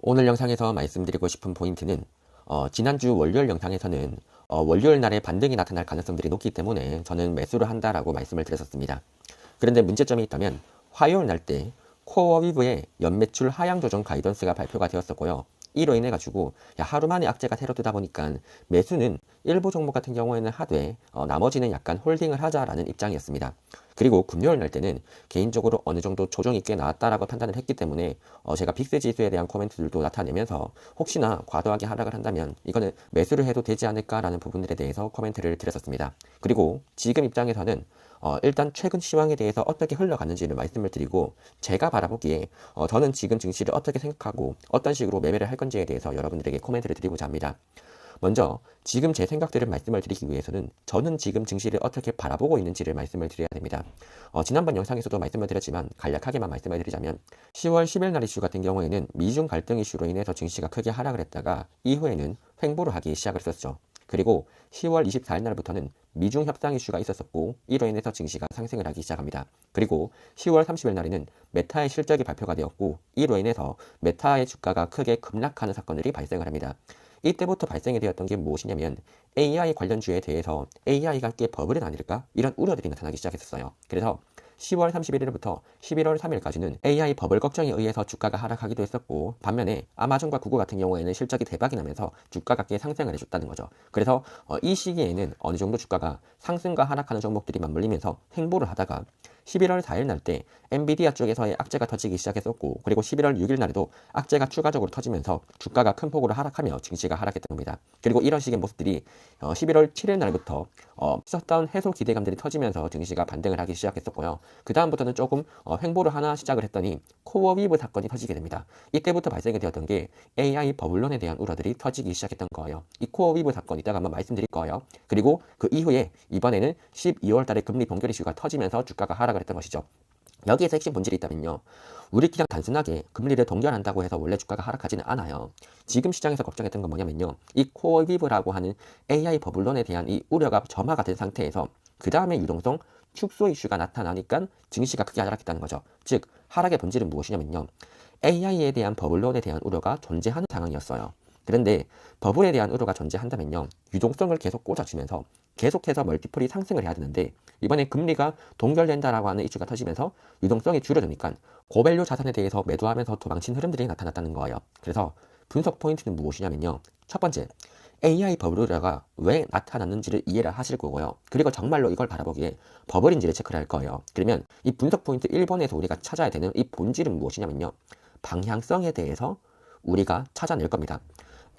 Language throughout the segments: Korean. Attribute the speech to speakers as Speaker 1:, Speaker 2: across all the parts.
Speaker 1: 오늘 영상에서 말씀드리고 싶은 포인트는 지난주 월요일 영상에서는 월요일 날에 반등이 나타날 가능성들이 높기 때문에 저는 매수를 한다라고 말씀을 드렸었습니다. 그런데 문제점이 있다면 화요일 날 때 코어위브의 연매출 하향 조정 가이던스가 발표가 되었었고요. 이로 인해 가지고 하루 만에 악재가 새로뜨다 보니까 매수는 일부 종목 같은 경우에는 하되 나머지는 약간 홀딩을 하자라는 입장이었습니다. 그리고 금요일 날 때는 개인적으로 어느 정도 조정이 꽤 나왔다라고 판단을 했기 때문에 제가 빅스 지수에 대한 코멘트들도 나타내면서 혹시나 과도하게 하락을 한다면 이거는 매수를 해도 되지 않을까라는 부분들에 대해서 코멘트를 드렸었습니다. 그리고 지금 입장에서는 일단 최근 시황에 대해서 어떻게 흘러가는지를 말씀을 드리고 제가 바라보기에 저는 지금 증시를 어떻게 생각하고 어떤 식으로 매매를 할 건지에 대해서 여러분들에게 코멘트를 드리고자 합니다. 먼저 지금 제 생각들을 말씀을 드리기 위해서는 저는 지금 증시를 어떻게 바라보고 있는지를 말씀을 드려야 됩니다. 지난번 영상에서도 말씀을 드렸지만 간략하게만 말씀을 드리자면 10월 10일 날 이슈 같은 경우에는 미중 갈등 이슈로 인해서 증시가 크게 하락을 했다가 이후에는 횡보를 하기 시작을 했었죠. 그리고 10월 24일 날부터는 미중 협상 이슈가 있었었고 이로 인해서 증시가 상승을 하기 시작합니다. 그리고 10월 30일 날에는 메타의 실적이 발표가 되었고 이로 인해서 메타의 주가가 크게 급락하는 사건들이 발생을 합니다. 이때부터 발생이 되었던 게 무엇이냐면 AI 관련주에 대해서 AI가 꽤 버블은 아닐까? 이런 우려들이 나타나기 시작했었어요. 그래서 10월 31일부터 11월 3일까지는 AI 버블 걱정에 의해서 주가가 하락하기도 했었고 반면에 아마존과 구글 같은 경우에는 실적이 대박이 나면서 주가가 꽤 상승을 해줬다는 거죠. 그래서 이 시기에는 어느 정도 주가가 상승과 하락하는 종목들이 맞물리면서 횡보를 하다가 11월 4일 날 때 엔비디아 쪽에서의 악재가 터지기 시작했었고 그리고 11월 6일 날에도 악재가 추가적으로 터지면서 주가가 큰 폭으로 하락하며 증시가 하락했던 겁니다. 그리고 이런 식의 모습들이 11월 7일 날부터 셧다운 해소 기대감들이 터지면서 증시가 반등을 하기 시작했었고요. 그 다음부터는 조금 횡보를 하나 시작을 했더니 코어위브 사건이 터지게 됩니다. 이때부터 발생이 되었던 게 AI 버블론에 대한 우려들이 터지기 시작했던 거예요. 이 코어위브 사건 이따가 한번 말씀드릴 거예요. 그리고 그 이후에 이번에는 12월 달에 금리 동결 이슈가 터지면서 주가가 하락을 했던 것이죠. 여기에서 핵심 본질이 있다면요. 우리 그냥 단순하게 금리를 동결한다고 해서 원래 주가가 하락하지는 않아요. 지금 시장에서 걱정했던 건 뭐냐면요. 이 코어위브라고 하는 AI 버블론에 대한 이 우려가 점화가 된 상태에서 그 다음에 유동성 축소 이슈가 나타나니까 증시가 크게 하락했다는 거죠. 즉 하락의 본질은 무엇이냐면요. AI에 대한 버블론에 대한 우려가 존재하는 상황이었어요. 그런데 버블에 대한 우려가 존재한다면요. 유동성을 계속 꽂아주면서 계속해서 멀티플이 상승을 해야 되는데 이번에 금리가 동결된다라고 하는 이슈가 터지면서 유동성이 줄어드니까 고밸류 자산에 대해서 매도하면서 도망친 흐름들이 나타났다는 거예요. 그래서 분석 포인트는 무엇이냐면요. 첫 번째, AI 버블이라가 왜 나타났는지를 이해를 하실 거고요. 그리고 정말로 이걸 바라보기에 버블인지를 체크를 할 거예요. 그러면 이 분석 포인트 1번에서 우리가 찾아야 되는 이 본질은 무엇이냐면요. 방향성에 대해서 우리가 찾아낼 겁니다.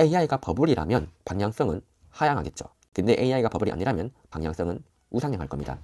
Speaker 1: AI가 버블이라면 방향성은 하향하겠죠. 근데 AI가 버블이 아니라면 방향성은 우상향할 겁니다.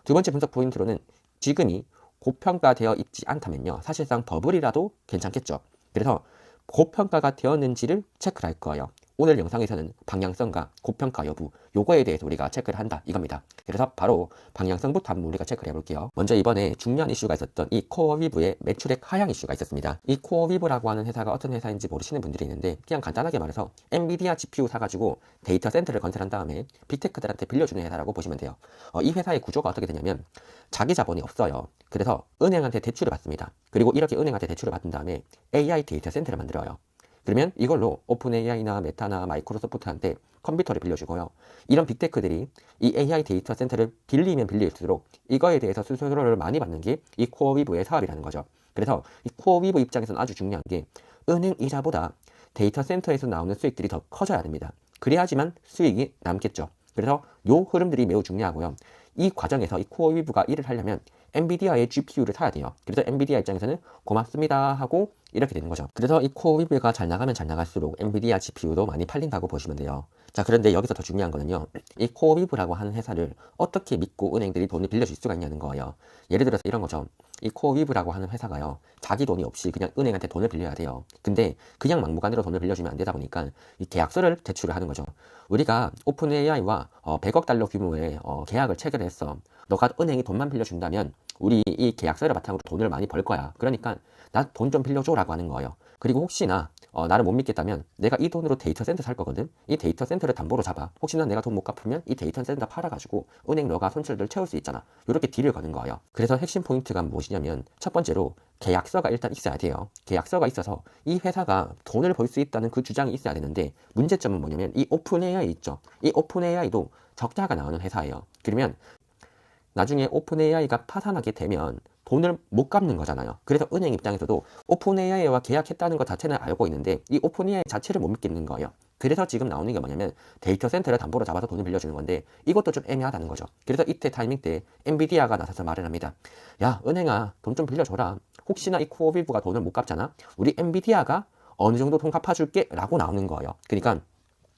Speaker 1: 두 번째 분석 포인트로는 지금이 고평가되어 있지 않다면요. 사실상 버블이라도 괜찮겠죠. 그래서 고평가가 되었는지를 체크를 할 거예요. 오늘 영상에서는 방향성과 고평가 여부 요거에 대해서 우리가 체크를 한다 이겁니다. 그래서 바로 방향성부터 한번 우리가 체크를 해볼게요. 먼저 이번에 중요한 이슈가 있었던 이 코어위브의 매출액 하향 이슈가 있었습니다. 이 코어위브라고 하는 회사가 어떤 회사인지 모르시는 분들이 있는데 그냥 간단하게 말해서 엔비디아 GPU 사가지고 데이터 센터를 건설한 다음에 빅테크들한테 빌려주는 회사라고 보시면 돼요. 이 회사의 구조가 어떻게 되냐면 자기 자본이 없어요. 그래서 은행한테 대출을 받습니다. 그리고 이렇게 은행한테 대출을 받은 다음에 AI 데이터 센터를 만들어요. 그러면 이걸로 오픈 AI나 메타나 마이크로소프트한테 컴퓨터를 빌려주고요. 이런 빅테크들이 이 AI 데이터 센터를 빌리면 빌릴수록 이거에 대해서 수수료를 많이 받는 게 이 코어위브의 사업이라는 거죠. 그래서 이 코어위브 입장에서는 아주 중요한 게 은행 이자보다 데이터 센터에서 나오는 수익들이 더 커져야 됩니다. 그래야지만 수익이 남겠죠. 그래서 요 흐름들이 매우 중요하고요. 이 과정에서 이 코어위브가 일을 하려면 엔비디아의 GPU를 사야 돼요. 그래서 엔비디아 입장에서는 고맙습니다 하고 이렇게 되는 거죠. 그래서 이 코어위브가 잘 나가면 잘 나갈수록 엔비디아 GPU도 많이 팔린다고 보시면 돼요. 자, 그런데 여기서 더 중요한 거는요. 이 코어위브라고 하는 회사를 어떻게 믿고 은행들이 돈을 빌려줄 수가 있냐는 거예요. 예를 들어서 이런 거죠. 이 코어위브라고 하는 회사가요. 자기 돈이 없이 그냥 은행한테 돈을 빌려야 돼요. 근데 그냥 막무가내로 돈을 빌려주면 안 되다 보니까 이 계약서를 제출을 하는 거죠. 우리가 오픈 AI와 100억 달러 규모의 계약을 체결했어. 너가 은행이 돈만 빌려준다면 우리 이 계약서를 바탕으로 돈을 많이 벌 거야. 그러니까 나 돈 좀 빌려줘라고 하는 거예요. 그리고 혹시나 나를 못 믿겠다면 내가 이 돈으로 데이터 센터 살 거거든. 이 데이터 센터를 담보로 잡아. 혹시나 내가 돈 못 갚으면 이 데이터 센터 팔아가지고 은행 너가 손실들 채울 수 있잖아. 이렇게 딜을 거는 거예요. 그래서 핵심 포인트가 무엇이냐면 첫 번째로 계약서가 일단 있어야 돼요. 계약서가 있어서 이 회사가 돈을 벌 수 있다는 그 주장이 있어야 되는데 문제점은 뭐냐면 이 오픈 AI 있죠. 이 오픈 AI도 적자가 나오는 회사예요. 그러면 나중에 오픈 AI가 파산하게 되면 돈을 못 갚는 거잖아요. 그래서 은행 입장에서도 오픈 AI와 계약했다는 것 자체는 알고 있는데 이 오픈 AI 자체를 못 믿겠는 거예요. 그래서 지금 나오는 게 뭐냐면 데이터 센터를 담보로 잡아서 돈을 빌려주는 건데 이것도 좀 애매하다는 거죠. 그래서 이때 타이밍 때 엔비디아가 나서서 말을 합니다. 야, 은행아, 돈 좀 빌려줘라. 혹시나 이 코어비브가 돈을 못 갚잖아. 우리 엔비디아가 어느 정도 돈 갚아줄게 라고 나오는 거예요. 그러니까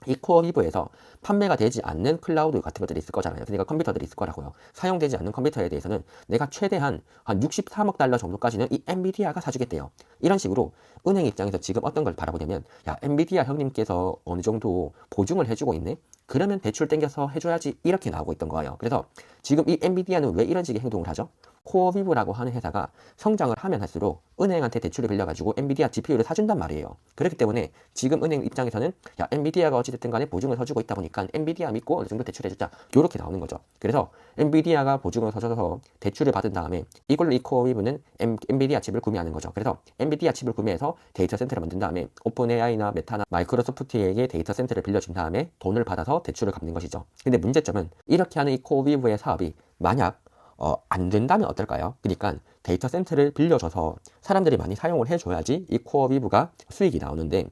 Speaker 1: 이 코어비브에서 판매가 되지 않는 클라우드 같은 것들이 있을 거잖아요. 그러니까 컴퓨터들이 있을 거라고요. 사용되지 않는 컴퓨터에 대해서는 내가 최대한 한 63억 달러 정도까지는 이 엔비디아가 사주겠대요. 이런 식으로 은행 입장에서 지금 어떤 걸 바라보냐면, 야, 엔비디아 형님께서 어느 정도 보증을 해주고 있네? 그러면 대출 땡겨서 해줘야지, 이렇게 나오고 있던 거예요. 그래서 지금 이 엔비디아는 왜 이런 식의 행동을 하죠? 코어비브라고 하는 회사가 성장을 하면 할수록 은행한테 대출을 빌려가지고 엔비디아 GPU를 사준단 말이에요. 그렇기 때문에 지금 은행 입장에서는 야, 엔비디아가 어찌됐든 간에 보증을 서주고 있다 보니까 엔비디아 믿고 어느 정도 대출해주자, 이렇게 나오는 거죠. 그래서 엔비디아가 보증을 서줘서 대출을 받은 다음에 이걸로 이 코어비브는 엔비디아 칩을 구매하는 거죠. 그래서 엔비디아 칩을 구매해서 데이터 센터를 만든 다음에 오픈 AI나 메타나 마이크로소프트에게 데이터 센터를 빌려준 다음에 돈을 받아서 대출을 갚는 것이죠. 근데 문제점은 이렇게 하는 이 코어비브의 사업이 만약 안 된다면 어떨까요? 그러니까 데이터 센터를 빌려줘서 사람들이 많이 사용을 해줘야지 이 코어비브가 수익이 나오는데,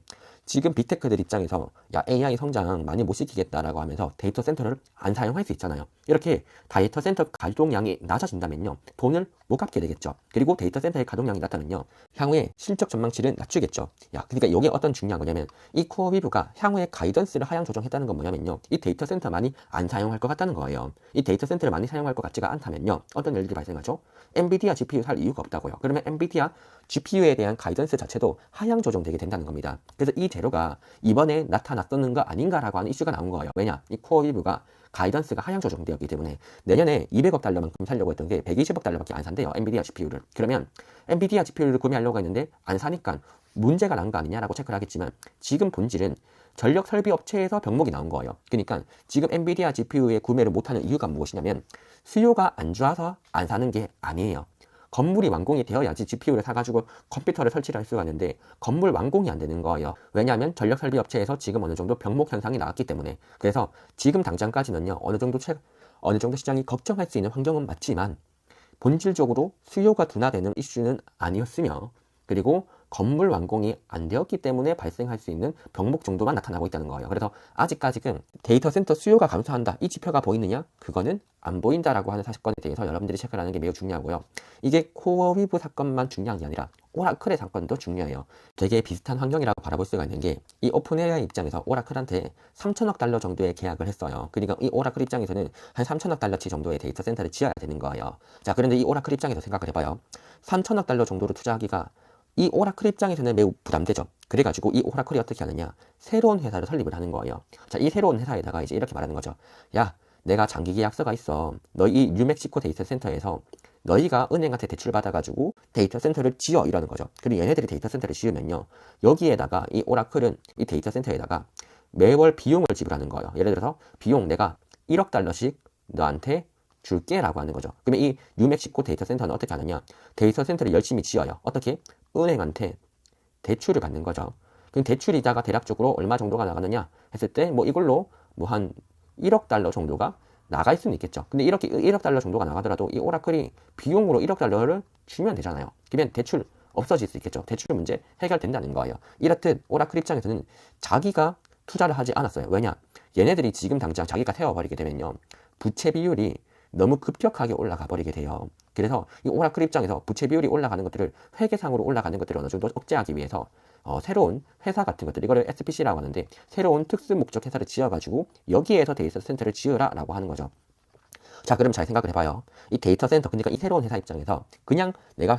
Speaker 1: 지금 빅테크들 입장에서 야, AI 성장 많이 못 시키겠다라고 하면서 데이터 센터를 안 사용할 수 있잖아요. 이렇게 데이터 센터 가동량이 낮아진다면요, 돈을 못 갚게 되겠죠. 그리고 데이터 센터의 가동량이 낮다면요, 향후에 실적 전망치를 낮추겠죠. 야, 그러니까 이게 어떤 중요한 거냐면, 이 코어비브가 향후에 가이던스를 하향 조정했다는 건 뭐냐면요, 이 데이터 센터 많이 안 사용할 것 같다는 거예요. 이 데이터 센터를 많이 사용할 것 같지가 않다면요, 어떤 일들이 발생하죠? 엔비디아 GPU 살 이유가 없다고요. 그러면 엔비디아 GPU에 대한 가이던스 자체도 하향 조정되게 된다는 겁니다. 그래서 이 재료가 이번에 나타났었는 거 아닌가라고 하는 이슈가 나온 거예요. 왜냐? 이 코어비브가 가이던스가 하향 조정되었기 때문에 내년에 200억 달러만큼 살려고 했던 게 120억 달러밖에 안 산대요, 엔비디아 GPU를. 그러면 엔비디아 GPU를 구매하려고 했는데 안 사니까 문제가 난 거 아니냐라고 체크를 하겠지만, 지금 본질은 전력 설비 업체에서 병목이 나온 거예요. 그러니까 지금 엔비디아 GPU의 구매를 못하는 이유가 무엇이냐면 수요가 안 좋아서 안 사는 게 아니에요. 건물이 완공이 되어야지 GPU를 사가지고 컴퓨터를 설치를 할 수가 있는데 건물 완공이 안 되는 거예요. 왜냐하면 전력 설비 업체에서 지금 어느 정도 병목 현상이 나왔기 때문에. 그래서 지금 당장까지는요, 어느 정도 시장이 걱정할 수 있는 환경은 맞지만 본질적으로 수요가 둔화되는 이슈는 아니었으며, 그리고 건물 완공이 안 되었기 때문에 발생할 수 있는 병목 정도만 나타나고 있다는 거예요. 그래서 아직까지는 데이터 센터 수요가 감소한다, 이 지표가 보이느냐? 그거는 안 보인다라고 하는 사건에 대해서 여러분들이 체크를 하는 게 매우 중요하고요. 이게 코어위브 사건만 중요한 게 아니라 오라클의 사건도 중요해요. 되게 비슷한 환경이라고 바라볼 수가 있는 게, 이 오픈 AI 입장에서 오라클한테 3천억 달러 정도의 계약을 했어요. 그러니까 이 오라클 입장에서는 한 3천억 달러치 정도의 데이터 센터를 지어야 되는 거예요. 자, 그런데 이 오라클 입장에서 생각을 해봐요. 3천억 달러 정도로 투자하기가 이 오라클 입장에서는 매우 부담되죠. 그래가지고 이 오라클이 어떻게 하느냐, 새로운 회사를 설립을 하는 거예요. 자, 이 새로운 회사에다가 이제 이렇게 말하는 거죠. 야, 내가 장기 계약서가 있어. 너희 뉴멕시코 데이터 센터에서 너희가 은행한테 대출 받아가지고 데이터 센터를 지어, 이러는 거죠. 그리고 얘네들이 데이터 센터를 지으면요, 여기에다가 이 오라클은 이 데이터 센터에다가 매월 비용을 지불하는 거예요. 예를 들어서 비용 내가 1억 달러씩 너한테 줄게 라고 하는 거죠. 그러면 이 뉴멕시코 데이터 센터는 어떻게 하느냐, 데이터 센터를 열심히 지어요. 어떻게? 은행한테 대출을 받는 거죠. 그럼 대출 이자가 대략적으로 얼마 정도가 나가느냐 했을 때 뭐 이걸로 뭐 한 1억 달러 정도가 나갈 수는 있겠죠. 근데 이렇게 1억 달러 정도가 나가더라도 이 오라클이 비용으로 1억 달러를 주면 되잖아요. 그러면 대출 없어질 수 있겠죠. 대출 문제 해결된다는 거예요. 이렇듯 오라클 입장에서는 자기가 투자를 하지 않았어요. 왜냐? 얘네들이 지금 당장 자기가 세워버리게 되면요, 부채 비율이 너무 급격하게 올라가 버리게 돼요. 그래서 이 오라클 입장에서 부채 비율이 올라가는 것들을, 회계상으로 올라가는 것들을 어느 정도 억제하기 위해서 새로운 회사 같은 것들, 이거를 SPC라고 하는데 새로운 특수 목적 회사를 지어가지고 여기에서 데이터 센터를 지으라라고 하는 거죠. 자, 그럼 잘 생각을 해봐요. 이 데이터 센터, 그러니까 이 새로운 회사 입장에서 그냥 내가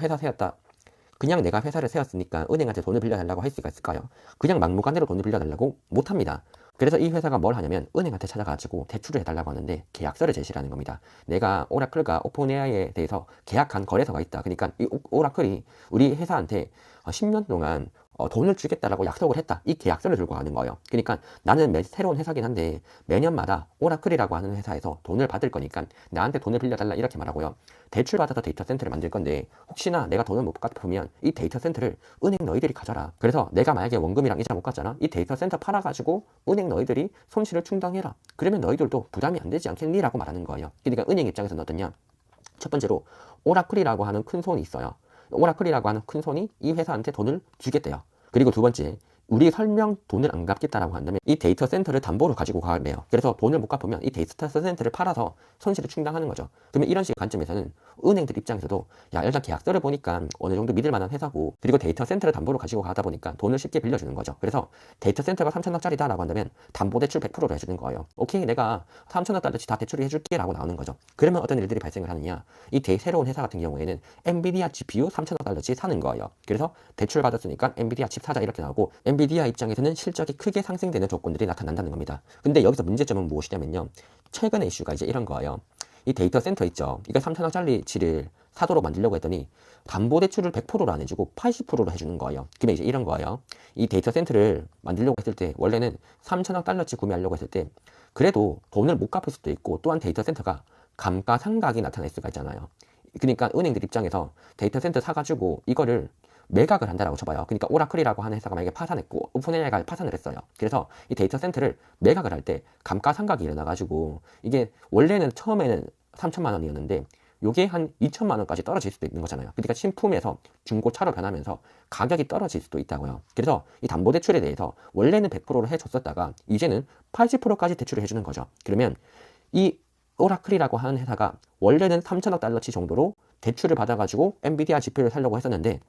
Speaker 1: 회사를 세웠으니까 은행한테 돈을 빌려달라고 할 수가 있을까요? 그냥 막무가내로 돈을 빌려달라고 못합니다. 그래서 이 회사가 뭘 하냐면 은행한테 찾아가지고 대출을 해달라고 하는데 계약서를 제시를 하는 겁니다. 내가 오라클과 오픈 AI에 대해서 계약한 거래서가 있다. 그러니까 이 오라클이 우리 회사한테 10년 동안 돈을 주겠다라고 약속을 했다. 이 계약서를 들고 가는 거예요. 그러니까 나는 새로운 회사긴 한데 매년마다 오라클이라고 하는 회사에서 돈을 받을 거니까 나한테 돈을 빌려달라 이렇게 말하고요. 대출받아서 데이터 센터를 만들 건데 혹시나 내가 돈을 못 갚으면 이 데이터 센터를 은행 너희들이 가져라. 그래서 내가 만약에 원금이랑 이자 못 갚잖아. 이 데이터 센터 팔아가지고 은행 너희들이 손실을 충당해라. 그러면 너희들도 부담이 안 되지 않겠니? 라고 말하는 거예요. 그러니까 은행 입장에서는 어떠냐? 첫 번째로 오라클이라고 하는 큰 손이 있어요. 오라클이라고 하는 큰 손이 이 회사한테 돈을 주겠대요. 그리고 두 번째, 우리 설명 돈을 안 갚겠다라고 한다면 이 데이터 센터를 담보로 가지고 가래요. 그래서 돈을 못 갚으면 이 데이터 센터를 팔아서 손실을 충당하는 거죠. 그러면 이런 식의 관점에서는 은행들 입장에서도 야, 일단 계약서를 보니까 어느 정도 믿을 만한 회사고 그리고 데이터 센터를 담보로 가지고 가다 보니까 돈을 쉽게 빌려주는 거죠. 그래서 데이터 센터가 3천억짜리다라고 한다면 담보대출 100%로 해주는 거예요. 오케이, 내가 3천억짜리 다 대출을 해줄게 라고 나오는 거죠. 그러면 어떤 일들이 발생을 하느냐, 이 새로운 회사 같은 경우에는 엔비디아 GPU 3천억짜리 사는 거예요. 그래서 대출 받았으니까 엔비디아 칩 사자 이렇게 나오고 엔비디아 입장에서는 실적이 크게 상승되는 조건들이 나타난다는 겁니다. 근데 여기서 문제점은 무엇이냐면요, 최근의 이슈가 이제 이런 거예요. 이 데이터 센터 있죠. 이거 3천억짜리치를 사도록 만들려고 했더니 담보대출을 100%로 안 해주고 80%로 해주는 거예요. 그러면 이제 이런 거예요. 이 데이터 센터를 만들려고 했을 때 원래는 3천억 달러치 구매하려고 했을 때 그래도 돈을 못 갚을 수도 있고 또한 데이터 센터가 감가상각이 나타날 수가 있잖아요. 그러니까 은행들 입장에서 데이터 센터 사가지고 이거를 매각을 한다라고 쳐봐요. 그러니까 오라클이라고 하는 회사가 만약에 파산했고 오픈AI가 파산을 했어요. 그래서 이 데이터 센터를 매각을 할 때 감가상각이 일어나가지고 이게 원래는 처음에는 3천만 원이었는데 요게 한 2천만 원까지 떨어질 수도 있는 거잖아요. 그러니까 신품에서 중고차로 변하면서 가격이 떨어질 수도 있다고요. 그래서 이 담보대출에 대해서 원래는 100%로 해줬었다가 이제는 80%까지 대출을 해주는 거죠. 그러면 이 오라클이라고 하는 회사가 원래는 3천억 달러치 정도로 대출을 받아가지고 엔비디아 GPU를 사려고 했었는데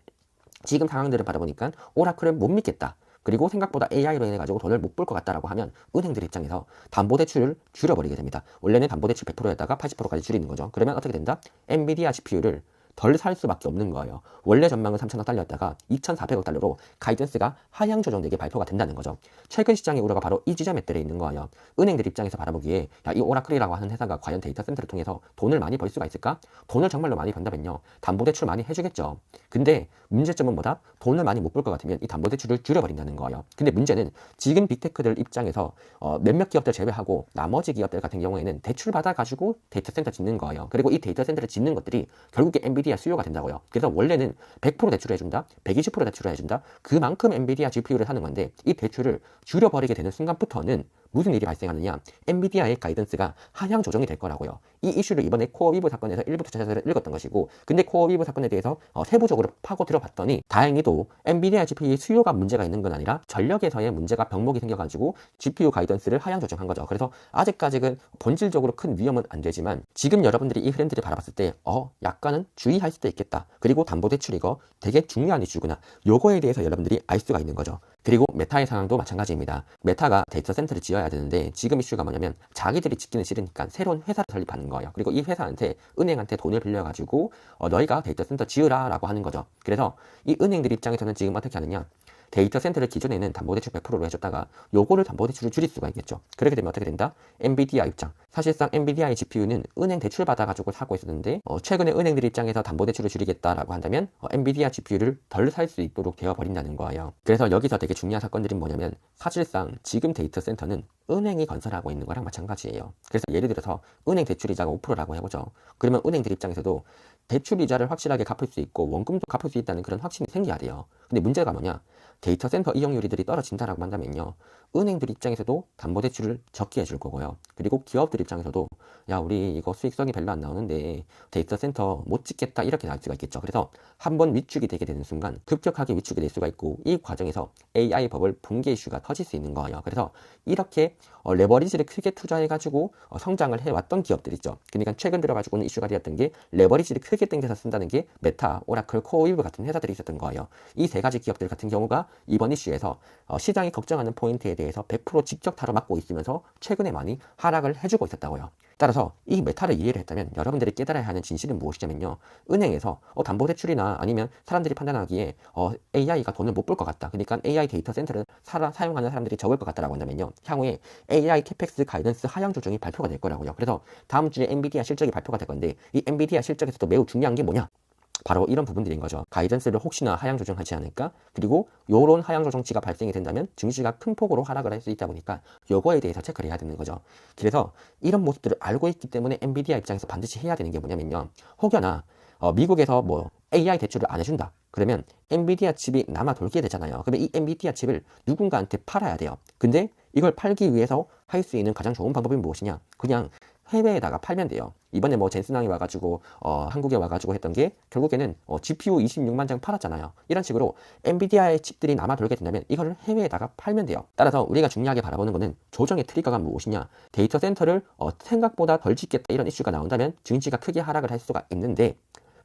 Speaker 1: 지금 상황들을 바라보니까 오라클은 못 믿겠다. 그리고 생각보다 AI로 인해가지고 돈을 못 벌 것 같다라고 하면 은행들 입장에서 담보대출을 줄여버리게 됩니다. 원래는 담보대출 100%였다가 80%까지 줄이는 거죠. 그러면 어떻게 된다? 엔비디아 GPU를 덜 살 수밖에 없는 거예요. 원래 전망은 3천억 달러였다가 2,400억 달러로 가이던스가 하향 조정되게 발표가 된다는 거죠. 최근 시장의 우려가 바로 이 지점에 들어 있는 거예요. 은행들 입장에서 바라보기에 야, 이 오라클이라고 하는 회사가 과연 데이터 센터를 통해서 돈을 많이 벌 수가 있을까? 돈을 정말로 많이 번다면요, 담보대출 많이 해주겠죠. 근데 문제점은 뭐다? 돈을 많이 못 벌 것 같으면 이 담보대출을 줄여버린다는 거예요. 근데 문제는 지금 빅테크들 입장에서 몇몇 기업들 제외하고 나머지 기업들 같은 경우에는 대출 받아가지고 데이터 센터 짓는 거예요. 그리고 이 데이터 센터를 짓는 것들이 결국에 엔비디아 수요가 된다고요. 그래서 원래는 100% 대출을 해준다, 120% 대출을 해준다, 그만큼 엔비디아 GPU를 사는 건데 이 대출을 줄여버리게 되는 순간부터는 무슨 일이 발생하느냐, 엔비디아의 가이던스가 하향 조정이 될 거라고요. 이 이슈를 이번에 코어위브 사건에서 일부 투자자들을 읽었던 것이고, 근데 코어위브 사건에 대해서 세부적으로 파고 들어봤더니 다행히도 엔비디아 GPU의 수요가 문제가 있는 건 아니라 전력에서의 문제가 병목이 생겨가지고 GPU 가이던스를 하향 조정한 거죠. 그래서 아직까지는 본질적으로 큰 위험은 안 되지만 지금 여러분들이 이 흐름들을 바라봤을 때 약간은 주의할 수도 있겠다. 그리고 담보대출 이거 되게 중요한 이슈구나. 요거에 대해서 여러분들이 알 수가 있는 거죠. 그리고 메타의 상황도 마찬가지입니다. 메타가 데이터 센터를 지어야 되는데 지금 이슈가 뭐냐면 자기들이 짓기는 싫으니까 새로운 회사를 설립하는 거예요. 그리고 이 회사한테 은행한테 돈을 빌려가지고 너희가 데이터 센터 지으라 라고 하는 거죠. 그래서 이 은행들 입장에서는 지금 어떻게 하느냐, 데이터 센터를 기존에는 담보대출 100%로 해줬다가 요거를 담보대출을 줄일 수가 있겠죠. 그렇게 되면 어떻게 된다? 엔비디아 입장. 사실상 엔비디아의 GPU는 은행 대출 받아가지고 사고 있었는데 최근에 은행들 입장에서 담보대출을 줄이겠다라고 한다면 엔비디아 GPU를 덜 살 수 있도록 되어버린다는 거예요. 그래서 여기서 되게 중요한 사건들이 뭐냐면 사실상 지금 데이터 센터는 은행이 건설하고 있는 거랑 마찬가지예요. 그래서 예를 들어서 은행 대출이자가 5%라고 해보죠. 그러면 은행들 입장에서도 대출 이자를 확실하게 갚을 수 있고 원금도 갚을 수 있다는 그런 확신이 생겨야 돼요. 근데 문제가 뭐냐, 데이터 센터 이용률들이 떨어진다라고 한다면요, 은행들 입장에서도 담보대출을 적게 해줄 거고요. 그리고 기업들 입장에서도 야, 우리 이거 수익성이 별로 안 나오는데 데이터 센터 못 짓겠다 이렇게 나올 수가 있겠죠. 그래서 한번 위축이 되게 되는 순간 급격하게 위축이 될 수가 있고 이 과정에서 AI 버블 붕괴 이슈가 터질 수 있는 거예요. 그래서 이렇게 레버리지를 크게 투자해가지고 성장을 해왔던 기업들 있죠. 그러니까 최근 들어가지고는 이슈가 되었던 게 레버리지를 크게 당겨서 쓴다는 게 메타, 오라클, 코어위브 같은 회사들이 있었던 거예요. 이 세 가지 기업들 같은 경우가 이번 이슈에서 시장이 걱정하는 포인트에 대해서 100% 직접 다뤄맞고 있으면서 최근에 많이 하락을 해주고 있었다고요. 따라서 이 메타를 이해를 했다면 여러분들이 깨달아야 하는 진실은 무엇이냐면요, 은행에서 담보대출이나 아니면 사람들이 판단하기에 AI가 돈을 못 벌 것 같다, 그러니까 AI 데이터 센터를 사용하는 사람들이 적을 것 같다라고 한다면요, 향후에 AI 캐펙스 가이던스 하향 조정이 발표가 될 거라고요. 그래서 다음 주에 엔비디아 실적이 발표가 될 건데 이 엔비디아 실적에서도 매우 중요한 게 뭐냐, 바로 이런 부분들인 거죠. 가이던스를 혹시나 하향 조정하지 않을까? 그리고 요런 하향 조정치가 발생이 된다면 증시가 큰 폭으로 하락을 할 수 있다 보니까 요거에 대해서 체크를 해야 되는 거죠. 그래서 이런 모습들을 알고 있기 때문에 엔비디아 입장에서 반드시 해야 되는 게 뭐냐면요. 혹여나 미국에서 뭐 AI 대출을 안 해준다. 그러면 엔비디아 칩이 남아 돌게 되잖아요. 그러면 이 엔비디아 칩을 누군가한테 팔아야 돼요. 근데 이걸 팔기 위해서 할 수 있는 가장 좋은 방법이 무엇이냐? 그냥 해외에다가 팔면 돼요. 이번에 뭐 젠슨왕이 와가지고 한국에 와가지고 했던 게 결국에는 GPU 26만 장 팔았잖아요. 이런 식으로 엔비디아의 칩들이 남아 돌게 된다면 이걸 해외에다가 팔면 돼요. 따라서 우리가 중요하게 바라보는 거는 조정의 트리거가 무엇이냐. 데이터 센터를 생각보다 덜 짓겠다 이런 이슈가 나온다면 증시가 크게 하락을 할 수가 있는데,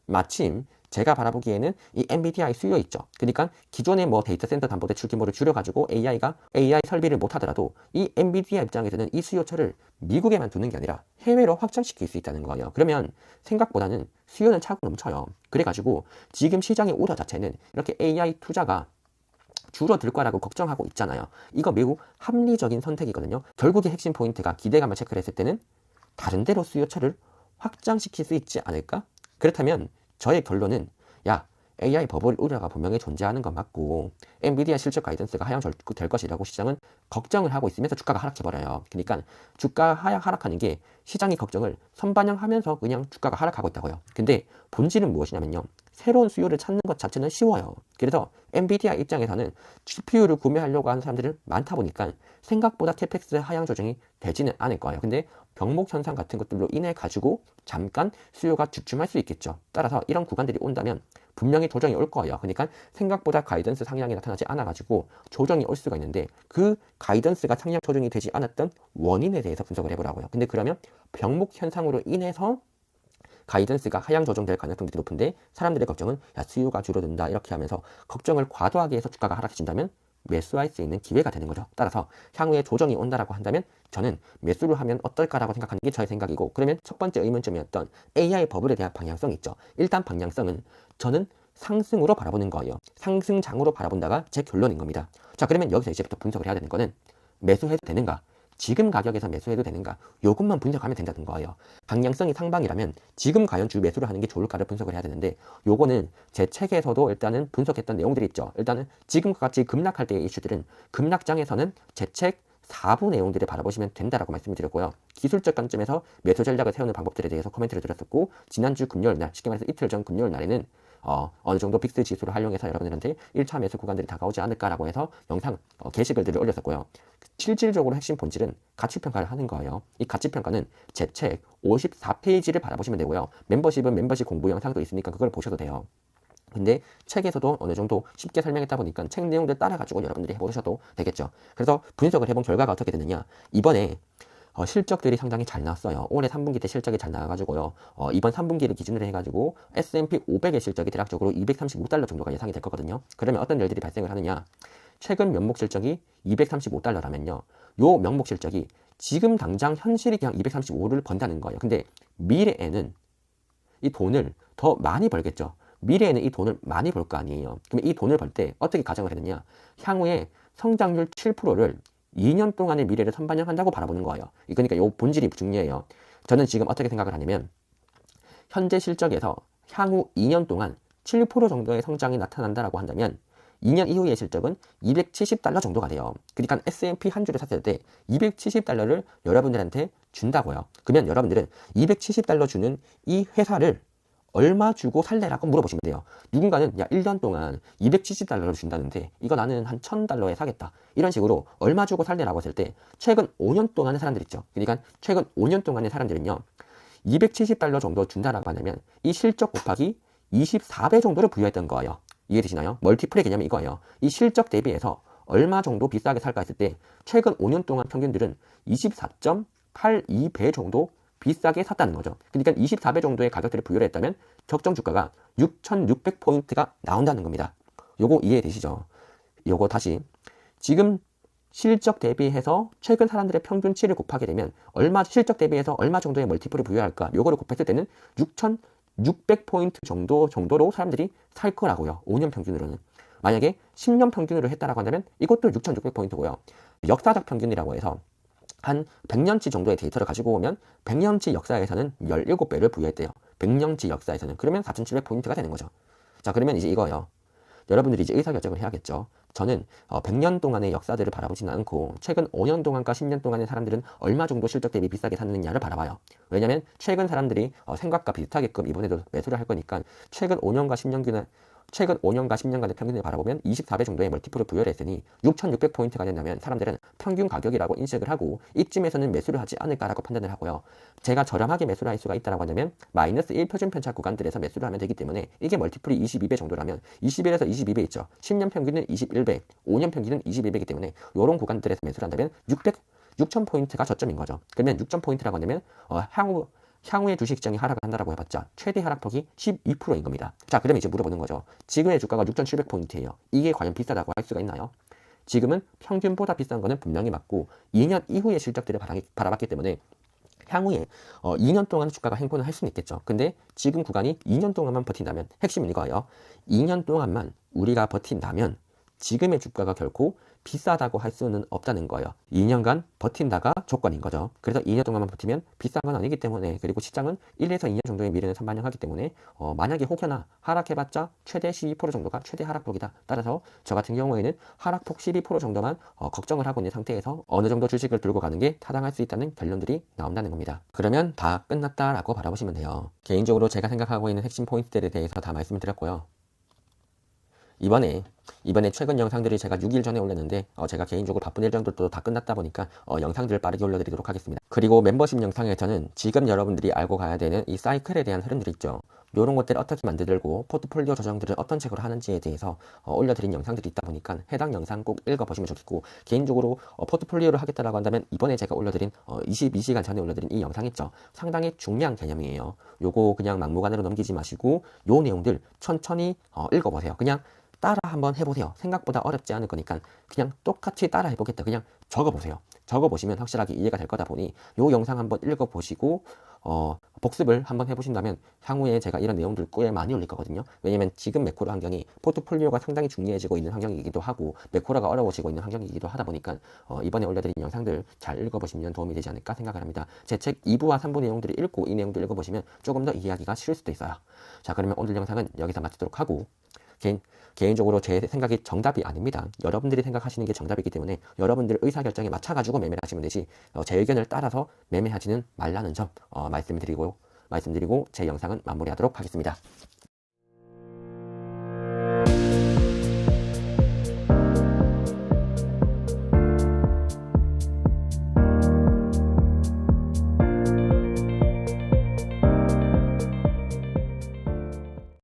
Speaker 1: 마침 제가 바라보기에는 이 엔비디아의 수요 있죠. 그러니까 기존의 뭐 데이터 센터 담보대출 규모를 줄여가지고 AI가 AI 설비를 못하더라도 이 엔비디아 입장에서는 이 수요처를 미국에만 두는 게 아니라 해외로 확장시킬 수 있다는 거예요. 그러면 생각보다는 수요는 차고 넘쳐요. 그래가지고 지금 시장의 오더 자체는 이렇게 AI 투자가 줄어들 거라고 걱정하고 있잖아요. 이거 매우 합리적인 선택이거든요. 결국의 핵심 포인트가 기대감을 체크를 했을 때는 다른 데로 수요처를 확장시킬 수 있지 않을까? 그렇다면 저의 결론은 야, AI 버블 우려가 분명히 존재하는 건 맞고 엔비디아 실적 가이던스가 하향될 것이라고 시장은 걱정을 하고 있으면서 주가가 하락해버려요. 그러니까 주가가 하락하는 게 시장이 걱정을 선반영하면서 그냥 주가가 하락하고 있다고요. 근데 본질은 무엇이냐면요. 새로운 수요를 찾는 것 자체는 쉬워요. 그래서 엔비디아 입장에서는 GPU를 구매하려고 하는 사람들이 많다 보니까 생각보다 캐펙스 하향 조정이 되지는 않을 거예요. 근데 병목 현상 같은 것들로 인해 가지고 잠깐 수요가 주춤할 수 있겠죠. 따라서 이런 구간들이 온다면 분명히 조정이 올 거예요. 그러니까 생각보다 가이던스 상향이 나타나지 않아 가지고 조정이 올 수가 있는데 그 가이던스가 상향 조정이 되지 않았던 원인에 대해서 분석을 해보라고요. 근데 그러면 병목 현상으로 인해서 가이던스가 하향 조정될 가능성이 높은데 사람들의 걱정은 야, 수요가 줄어든다 이렇게 하면서 걱정을 과도하게 해서 주가가 하락해진다면 매수할 수 있는 기회가 되는 거죠. 따라서 향후에 조정이 온다라고 한다면 저는 매수를 하면 어떨까라고 생각하는 게 저의 생각이고, 그러면 첫 번째 의문점이었던 AI 버블에 대한 방향성이 있죠. 일단 방향성은 저는 상승으로 바라보는 거예요. 상승장으로 바라본다가 제 결론인 겁니다. 자, 그러면 여기서 이제부터 분석을 해야 되는 거는 매수해도 되는가? 지금 가격에서 매수해도 되는가? 요것만 분석하면 된다는 거예요. 방향성이 상방이라면 지금 과연 주 매수를 하는 게 좋을까를 분석을 해야 되는데, 요거는 제 책에서도 일단은 분석했던 내용들이 있죠. 일단은 지금과 같이 급락할 때의 이슈들은 급락장에서는 제 책 4부 내용들을 바라보시면 된다라고 말씀을 드렸고요. 기술적 관점에서 매수 전략을 세우는 방법들에 대해서 코멘트를 드렸었고, 지난주 금요일 날, 쉽게 말해서 이틀 전 금요일 날에는 어느 정도 빅스 지수를 활용해서 여러분들한테 1차 매수 구간들이 다가오지 않을까라고 해서 영상 게시글들을 올렸었고요. 실질적으로 핵심 본질은 가치평가를 하는 거예요. 이 가치평가는 제 책 54페이지를 바라보시면 되고요. 멤버십은 멤버십 공부 영상도 있으니까 그걸 보셔도 돼요. 근데 책에서도 어느 정도 쉽게 설명했다 보니까 책 내용들 따라가지고 여러분들이 해보셔도 되겠죠. 그래서 분석을 해본 결과가 어떻게 되느냐. 이번에 실적들이 상당히 잘 나왔어요. 올해 3분기 때 실적이 잘 나와가지고요. 이번 3분기를 기준으로 해가지고 S&P 500의 실적이 대략적으로 235달러 정도가 예상이 될 거거든요. 그러면 어떤 일들이 발생을 하느냐. 최근 명목 실적이 235달러라면요. 요 명목 실적이 지금 당장 현실이 그냥 235를 번다는 거예요. 근데 미래에는 이 돈을 더 많이 벌겠죠. 미래에는 이 돈을 많이 벌 거 아니에요. 그러면 이 돈을 벌 때 어떻게 가정을 했느냐. 향후에 성장률 7%를 2년 동안의 미래를 선반영한다고 바라보는 거예요. 그러니까 이 본질이 중요해요. 저는 지금 어떻게 생각을 하냐면 현재 실적에서 향후 2년 동안 7% 정도의 성장이 나타난다라고 한다면 2년 이후의 실적은 270달러 정도가 돼요. 그러니까 S&P 한 주를 샀을 때 270달러를 여러분들한테 준다고요. 그러면 여러분들은 270달러 주는 이 회사를 얼마 주고 살래라고 물어보시면 돼요. 누군가는 야 1년 동안 270달러를 준다는데 이거 나는 한 1000달러에 사겠다. 이런 식으로 얼마 주고 살래라고 했을 때 최근 5년 동안의 사람들 있죠. 그러니까 최근 5년 동안의 사람들은요. 270달러 정도 준다라고 하면 이 실적 곱하기 24배 정도를 부여했던 거예요. 이해되시나요? 멀티플의 개념이 이거예요. 이 실적 대비해서 얼마 정도 비싸게 살까 했을 때 최근 5년 동안 평균들은 24.82배 정도 비싸게 샀다는 거죠. 그러니까 24배 정도의 가격들을 부여를 했다면 적정 주가가 6,600포인트가 나온다는 겁니다. 요거 이해되시죠? 요거 다시 지금 실적 대비해서 최근 사람들의 평균치를 곱하게 되면 실적 대비해서 얼마 정도의 멀티플을 부여할까? 요거를 곱했을 때는 6,600포인트 정도로 사람들이 살 거라고요. 5년 평균으로는. 만약에 10년 평균으로 했다라고 한다면 이것도 6,600포인트고요. 역사적 평균이라고 해서 한 100년치 정도의 데이터를 가지고 오면 100년치 역사에서는 17배를 부여했대요. 100년치 역사에서는 그러면 4,700포인트가 되는 거죠. 자, 그러면 이제 이거요. 여러분들이 이제 의사결정을 해야겠죠. 저는 100년 동안의 역사들을 바라보지는 않고 최근 5년 동안과 10년 동안의 사람들은 얼마 정도 실적 대비 비싸게 샀느냐를 바라봐요. 왜냐면 최근 사람들이 생각과 비슷하게끔 이번에도 매수를 할 거니까 최근 5년과 10년간의 평균을 바라보면 24배 정도의 멀티플을 부여를 했으니 6,600포인트가 된다면 사람들은 평균 가격이라고 인식을 하고 이쯤에서는 매수를 하지 않을까라고 판단을 하고요. 제가 저렴하게 매수를 할 수가 있다고 한다면 마이너스 1 표준 편차 구간들에서 매수를 하면 되기 때문에 이게 멀티플이 22배 정도라면 21에서 22배 있죠. 10년 평균은 21배, 5년 평균은 21배이기 때문에 이런 구간들에서 매수를 한다면 6,000포인트가 저점인 거죠. 그러면 6,000포인트라고 한다면 향후에 주식 시장이 하락을 한다라고 해봤자 최대 하락폭이 12%인 겁니다. 자, 그러면 이제 물어보는 거죠. 지금의 주가가 6,700포인트예요. 이게 과연 비싸다고 할 수가 있나요? 지금은 평균보다 비싼 거는 분명히 맞고 2년 이후의 실적들을 바라봤기 때문에 향후에 2년 동안 주가가 행보는 할 수는 있겠죠. 근데 지금 구간이 2년 동안만 버틴다면 핵심은 이거예요. 2년 동안만 우리가 버틴다면 지금의 주가가 결코 비싸다고 할 수는 없다는 거예요. 2년간 버틴다가 조건인 거죠. 그래서 2년 동안만 버티면 비싼 건 아니기 때문에, 그리고 시장은 1에서 2년 정도의 미래는 선반영하기 때문에 만약에 혹여나 하락해봤자 최대 12% 정도가 최대 하락폭이다. 따라서 저 같은 경우에는 하락폭 12% 정도만 걱정을 하고 있는 상태에서 어느 정도 주식을 들고 가는 게 타당할 수 있다는 결론들이 나온다는 겁니다. 그러면 다 끝났다라고 바라보시면 돼요. 개인적으로 제가 생각하고 있는 핵심 포인트들에 대해서 다 말씀을 드렸고요. 이번에 최근 영상들이 제가 6일 전에 올렸는데 제가 개인적으로 바쁜 일정들도 다 끝났다 보니까 영상들을 빠르게 올려드리도록 하겠습니다. 그리고 멤버십 영상에서는 지금 여러분들이 알고 가야 되는 이 사이클에 대한 흐름들이 있죠. 이런 것들을 어떻게 만들고 포트폴리오 조정들을 어떤 책으로 하는지에 대해서 올려드린 영상들이 있다 보니까 해당 영상 꼭 읽어보시면 좋겠고, 개인적으로 포트폴리오를 하겠다라고 한다면 이번에 제가 올려드린 22시간 전에 올려드린 이 영상 있죠. 상당히 중요한 개념이에요. 요거 그냥 막무가내로 넘기지 마시고 요 내용들 천천히 읽어보세요. 그냥 따라 한번 해보세요. 생각보다 어렵지 않을 거니까 그냥 똑같이 따라 해보겠다. 그냥 적어보세요. 적어보시면 확실하게 이해가 될 거다 보니 요 영상 한번 읽어보시고 복습을 한번 해보신다면 향후에 제가 이런 내용들 꽤 많이 올릴 거거든요. 왜냐면 지금 매크로 환경이 포트폴리오가 상당히 중요해지고 있는 환경이기도 하고 매크로가 어려워지고 있는 환경이기도 하다 보니까 이번에 올려드린 영상들 잘 읽어보시면 도움이 되지 않을까 생각을 합니다. 제 책 2부와 3부 내용들을 읽고 이 내용들 읽어보시면 조금 더 이해하기가 쉬울 수도 있어요. 자, 그러면 오늘 영상은 여기서 마치도록 하고, 개인적으로 제 생각이 정답이 아닙니다. 여러분들이 생각하시는 게 정답이기 때문에 여러분들 의사결정에 맞춰가지고 매매를 하시면 되지 제 의견을 따라서 매매하지는 말라는 점 말씀드리고 제 영상은 마무리하도록 하겠습니다.